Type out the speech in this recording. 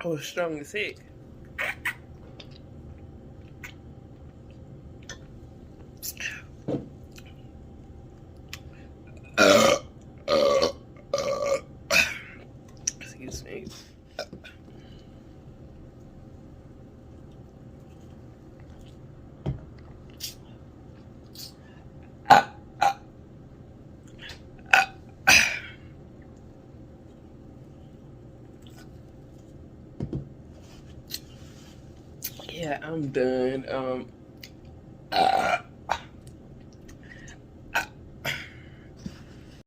I was strong as heck. Excuse me. Yeah, I'm done.